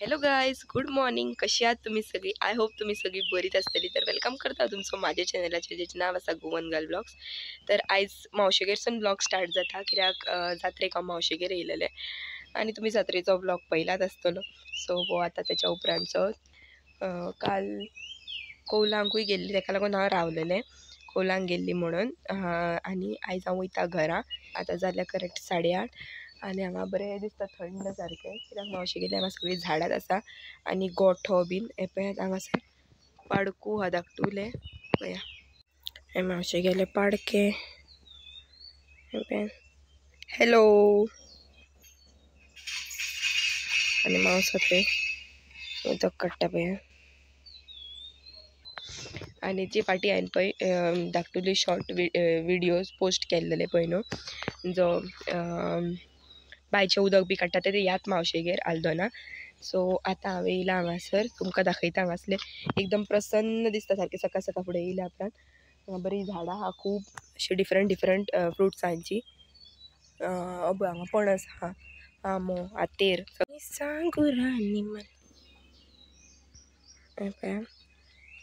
Hello guys, good morning. कशी आहात तुम्ही सगळी? आय होप तुम्ही सगळी बरीच असतली. तर वेलकम करता तुमचं माझ्या चॅनलाचें जेचें नाव आसा गोवन गर्ल ब्लॉग्स. तर आयज मावशेगेरसून ब्लॉग स्टार्ट जाता, कित्याक जात्रेक हांव मावशेगेर येयलेले आनी तुमी जात्रेचो ब्लॉग पयलाच आसतलो. सो हो आतां तेच्या उपरांतचो. काल कौलांकूय गेल्ली, तेका लागून हांव रावलेलें कौलांक गेल्ली म्हणून. आनी आयज हांव वयता घरा. आतां जाल्या करेक्ट 8:30 आनी हांगा बरें दिसता, थंड सारकें, कित्याक मावशेगेर हांगा सगळीं झाडांच आसा आनी गोठो बीन. हे पळयात हांगासर पाडकू हा धाकटुले पळया, हे मावशेगेले पाडके. हे पळयात, हॅलो. आनी मावस थंय उदक काडटा पळया. आनी जी फाटी हांवें पळय धाकटुली शॉर्ट विडियोज पोस्ट केल्लेले पळय न्हू, जो बांयचें उदक बी काडटा ते ह्याच मावशेगेर आल्दोना. सो आतां हांव येयला हांगासर, तुमकां दाखयता. हांगासले एकदम प्रसन्न दिसता सारकें सकाळ सकाळ फुडें येयल्या उपरांत. हांगा बरीं झाडां आहा, खूब अशी डिफरंट डिफरंट फ्रुट्सांची. हांगा पणस आहा, आंबो, आतेर,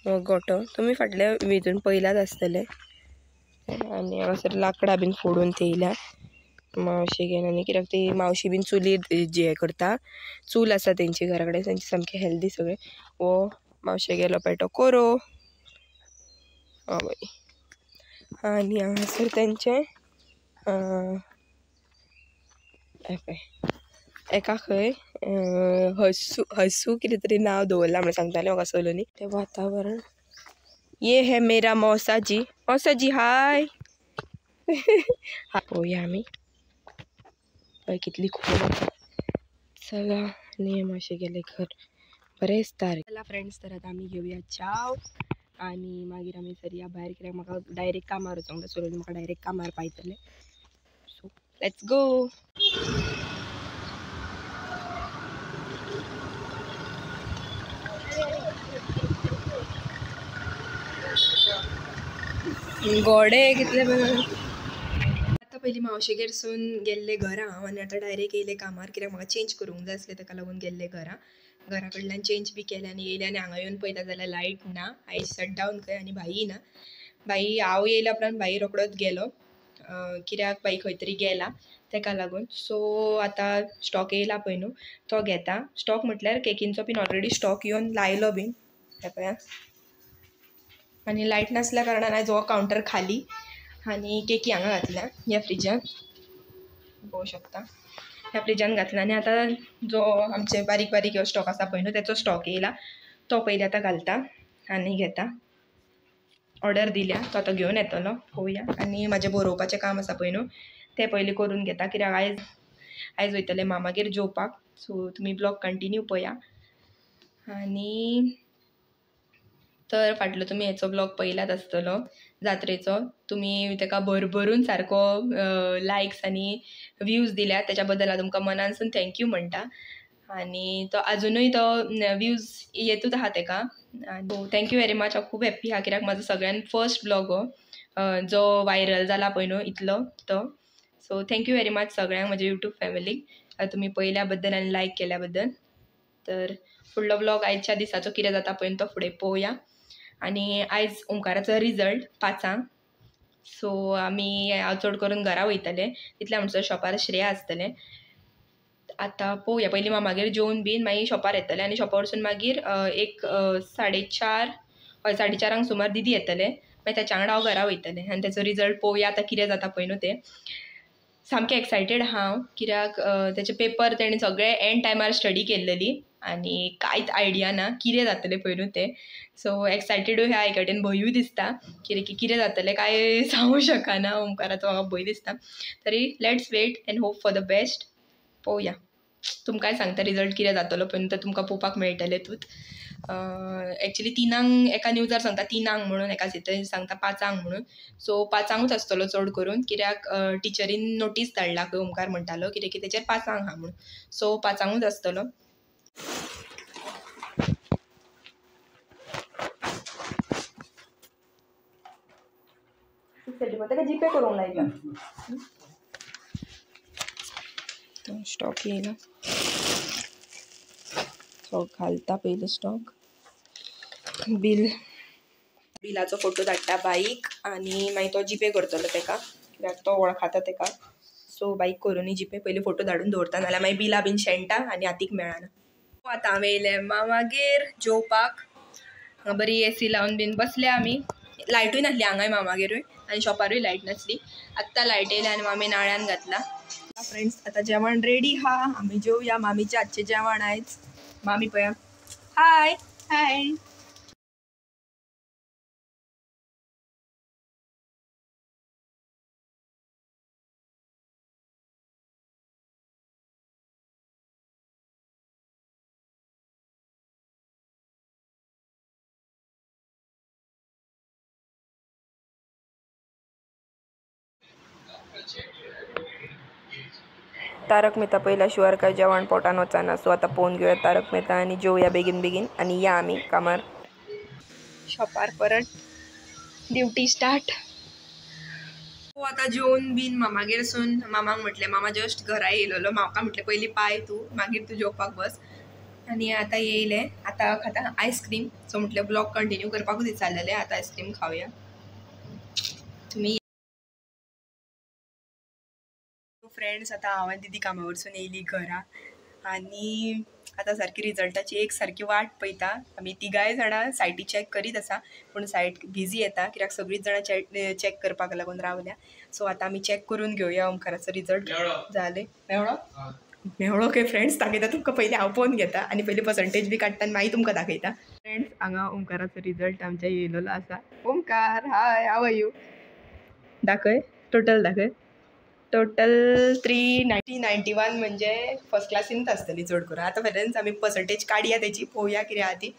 गोठो तुमी फाटल्या हितून पयलाच आसतले. आनी हांगासर लाकडां बीन फोडून थेयल्या मावशेगेर. आनी कित्याक ती मावशी बीन चुलीर जे करता, चूल आसा तेंची घरा कडेन, तेंचे सामकें हेल्दी सगळें. वो मावशेगेलो पेटो कोरो. हय, आनी हांगासर तेंचे एका खंय हसू कितें तरी नांव दवरलां म्हणून सांगताले म्हाका सलोनी. तें वातावरण. ये है मेरा मौसाजी. मौसाजी हाय. पळोवया आमी पळय कितली खूब आसा. चला, आनी मावशेगेलें घर बरें दिसता. चला फ्रेंड्स, तर आतां आमी घेवया चाव आनी मागीर आमी सरया भायर, कित्याक म्हाका डायरेक्ट कामार वचोंक जाय. सलोनी म्हाका डायरेक्ट कामार पायतले. So let's go. गोडे कितले आतां पयलीं मावशेगेरसून गेल्ले घरा हांव, आनी आतां डायरेक्ट येयले कामार, कित्याक म्हाका चेंज करूंक जाय आसलें, ताका लागून गेल्ले घरा कडल्यान चेंज बी केलें आनी येयले. आनी हांगा येवन पळयता जाल्यार लायट ना, आयज शट डावन खंय, आनी भाई ना. भाई हांव येयल्या उपरांत भाई रोकडोच गेलो, कित्याक भाई खंय तरी गेला तेका लागून. सो आतां स्टॉक येयला पळय न्हू, तो घेता. स्टॉक म्हटल्यार केकींचो बीन ऑलरेडी स्टॉक येवन लायलो बीन. हे पळयात. आनी लायट नासल्या कारणान आयज हो कावंटर खाली आनी केकी हांगा घातल्या ह्या फ्रिजान, पळोवंक शकता. ह्या फ्रिजान घातला. आनी आतां जो आमचे बारीक बारीक ह्यो स्टॉक आसा पळय न्हू, तेचो स्टॉक येयला. तो पयलीं आतां घालता आनी घेता. ऑर्डर दिल्या, तो आतां घेवन येतलो, पळोवया. आनी म्हाजें बरोवपाचें काम आसा पळय न्हू, तें पयलीं करून घेता, कित्याक आयज वयतलें मामागेर जेवपाक. सो तुमी ब्लॉग कंटिन्यू पळया. आनी तर फाटलो तुमी हेचो ब्लॉग पयलाच आसतलो जात्रेचो. तुमी तेका भरभरून सारको लायक्स आनी व्ह्यूज दिल्यात, तेच्या बद्दल हांव तुमकां मनानसून थँक्यू म्हणटा. आनी तो आजुनूय तो व्ह्यूज येतूच आहा तेका. Thank you very much. हांव खूब हॅप्पी आहा, कित्याक म्हाजो सगळ्यान फर्स्ट ब्लॉग हो, जो वायरल जाला पळय न्हू इतलो तो. सो थँक्यू वेरी मच सगळ्यांक, म्हजे यूट्यूब फॅमिलीक, तुमी पयल्या बद्दल आनी लायक केल्या बद्दल. तर फुडलो ब्लॉग आयच्या दिसाचो कितें जाता पळय तो फुडें पळोवया. आनी आयज ओंकाराचो रिजल्ट 5:00. सो हांव चड करून घरा वयतलें, तितल्या म्हणसर शॉपार श्रेया आसतलें. आतां पळोवया, पयलीं मामागेर जेवन बीन मागीर शॉपार येतलें. आनी शॉपार वचून मागीर एक 4:30 सुमार दिदी येतलें. मागीर तेच्या वांगडा हांव घरा वयतलें आनी तेचो रिजल्ट पळोवया आतां कितें जाता पळय न्हू तें. सामकें एक्सायटेड हांव, कित्याक तेचे पेपर तेणें सगळे एंड टायमार स्टडी केल्लेली आनी कांयच आयडिया ना कितें जातलें पळय न्हू तें. सो एक्सायटेडूय ह्या एकेटेन भंयूय दिसता, कितें जातलें काय सांगूं शकना. ओंकाराचो म्हाका भंय दिसता. तरी let's wait and hope for the best. पळोवया, तुमकांय सांगता रिजल्ट कितें जातलो पळय न्हू, तो तुमकां पळोवपाक मेळटलेंतूच. एक्चुली 3 एका न्यूजार सांगता 3 म्हणून, एका सिटीन सांगता 5 म्हणून. सो 5च आसतलो चड करून, कित्याक टिचरीन नोटीस धाडला खंय ओंकार म्हणटालो कितें की तेचेर 5 आहा म्हणून. सो 5च आसतलो. तेका जीपे करूंक लायला. तो स्टॉक येयला. स्टॉक घालता पयलो स्टॉक बिलाचो फोटो धाडटा बाईक आणि मागीर तो जीपे करतलो तेका कित्याक तो वळखाता तेका सो बाईक करून जीपे पयलीं फोटो धाडून दवरता नाल्यार मागीर बिलां बीन शेणटा आनी हातीक मेळना. आतां आमी येयले मामागेर जेवपाक बरी एसी लावन बीन बसले आमी लायटूय नासली हांगाय मामागेरूय आनी शॉपारूय लायट नासली आत्तां लायट येयल्या आनी मामी नाळ्यान घातला. फ्रेंड्स आतां जेवण रेडी हा आमी जेवया मामीचें आजचें जेवण आयज मामी पळया हाय हाय. तारक मेहता पहिला शिवार काय जेवण पोटान वचना सो आता पोवन घेऊया तारक मेहता आणि जेवया बेगीन बेगीन आणि या आमी कामार. शॉपार परत ड्युटी स्टार्ट. आता जेवून बीन मामागेर सून मामाक म्हटलें मामा जस्ट घरा येयलो म्हाका म्हटलें पयलीं पाय तूं मागीर तूं जेवपाक बस आनी आतां येयलें आतां खाता आयस्क्रीम सो म्हटलें ब्लॉग कंटिन्यू करपाकूच विचारलेलें आतां आयस्क्रीम खावया. तुमी फ्रेंड्स आतां हांव आनी दीदी कामा वरसून येयली घरा आनी आतां सारकी रिजल्टाची एक सारकी वाट पळयता. आमी तिगाय जाणां सायटी चॅक करीत आसा पूण सायट बिजी येता कित्याक सगळींच जाणां चॅक करपाक लागून रावल्या सो आतां आमी चॅक करून घेवया ओमकाराचो रिजल्ट जालें. मेवळो ओके फ्रेंड्स दाखयता तुमकां पयलीं हांव पळोवन घेता आनी पयलीं पर्संटेज बी काडटा आनी मागीर तुमकां दाखयता. फ्रेंड्स हांगा ओमकाराचो रिजल्ट आमच्या येयलेलो आसा. ओमकार हाय हाव आर यू दाखय टोटल दाखय टोटल 391 म्हणजे फर्स्ट क्लासीनच आसतली चड करून. आतां फ्रेंड्स आमी पर्संटेज काडया तेची पळोवया कितें आहा ती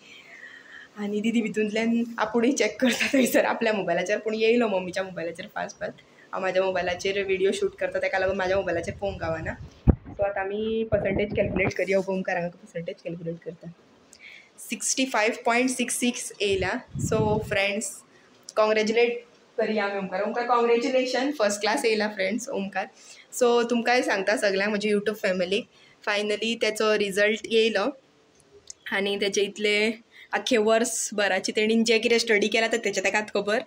आनी दीदी भितूंतल्यान आपुणूय चॅक करता थंयसर आपल्या मोबायलाचेर पूण येयलो मम्मीच्या मोबायलाचेर फास्ट हांव म्हाज्या मोबायलाचेर व्हिडिओ शूट करता तेका लागून म्हाज्या मोबायलाचेर पळोवंक गावना. सो आतां आमी पर्संटेज कॅल्कुलेट करया. ओमकार हांगा पर्संटेज कॅल्कुलेट करता 65.66 येयला. सो फ्रेंड्स कॉंग्रॅच्युलेट करूया आमी Omkar. Omkar congratulation first class येयला फ्रेंड्स ओमकार. सो तुमकांय सांगता सगळ्यांक म्हजी यूट्यूब फॅमिलीक फायनली तेचो रिजल्ट येयलो आनी तेचे इतले आख्खे वर्सभराची तेणीन जें कितें स्टडी केला तें तेकाच खबर.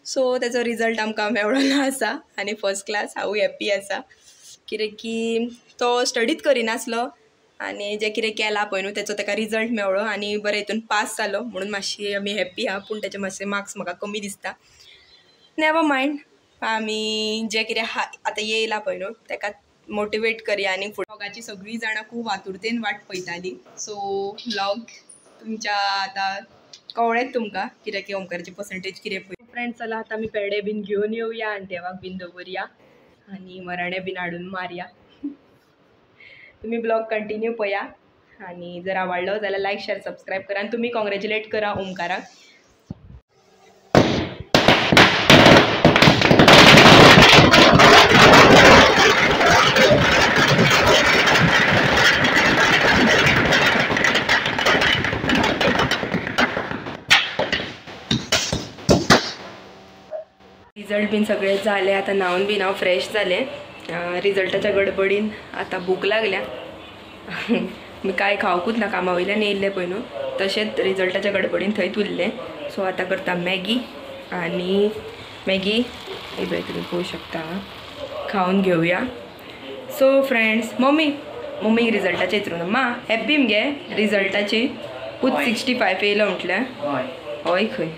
सो तेचो रिजल्ट आमकां मेळ्ळो आसा आनी फर्स्ट क्लास हांवूय हॅप्पी आसा कित्याक की तो स्टडीच करिनासलो आनी जें कितें केलां पळय न्हू तेचो तेका रिजल्ट मेळ्ळो आनी बरें हितून पास जालो म्हणून मातशी आमी हॅप्पी आहा. पूण तेचे मातशे मार्क्स म्हाका कमी दिसता. नेवर मायंड आमी जें कितें आतां येयला पळय न्हू तेका मोटिवेट करया आनी व्लॉगाची सगळीं जाणां खूब आतुरतेन वाट पळयतालीं. सो व्लॉग तुमच्या आतां कळ्ळेंच तुमकां कित्याक की ओमकाराची पर्संटेज कितें पळय. फ्रेंड्स चला आतां आमी पेडे बीन घेवन येवया आनी देवाक बीन दवरया आनी मराणें बीन हाडून मारया. तुमी ब्लॉग कंटिन्यू पळया आनी जर आवडलो जाल्यार लायक शेअर सबस्क्रायब करा आनी तुमी कॉंग्रॅच्युलेट करा ओमकाराक. रिजल्ट बीन सगळें जालें आतां न्हांवन बीन हांव फ्रेश जालें. रिजल्टाच्या गडबडीन आतां भूक लागल्या मी काय खावकूच ना कामा वयल्यान येयल्लें पळय न्हू तशेंच रिजल्टाच्या गडबडीन थंयच उरलें. सो आतां करता मॅगी आनी मॅगी पळय तुमी पळोवंक शकता खावन घेवया. सो फ्रेंड्स मम्मी रिजल्टाचें विचारून मा हॅप्पी मगे रिजल्टाची पूत 65 येयलो म्हटल्यार हय खंय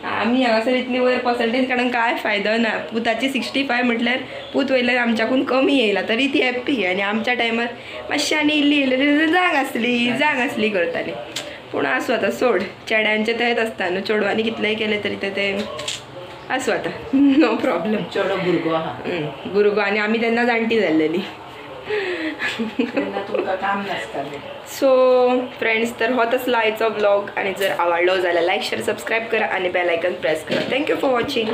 आमी हांगासर इतली वयर पर्संटेज काडून काय फायदो ना. पुताची 65 म्हटल्यार पूत वयल्यार आमच्याकून कमी येयला तरी ती हॅप्पी आनी आमच्या टायमार मातशी आनी इल्ली येयलेली जांग आसली करताली. पूण आसूं आतां सोड चेड्यांचें तेंच आसता न्हू चेडवांनी कितलेंय केलें तरी तें आसूं आतां नो प्रॉब्लेम. चेडो भुरगो आहा भुरगो आनी आमी तेन्ना जाणटी जाल्लेली तुमकां काम नासतालें. सो फ्रेंड्स तर हो तसलो आयचो ब्लॉग आनी जर आवडलो जाल्यार लायक शेअर सबस्क्रायब करा आनी बेल आयकन प्रेस करा. Thank you for watching.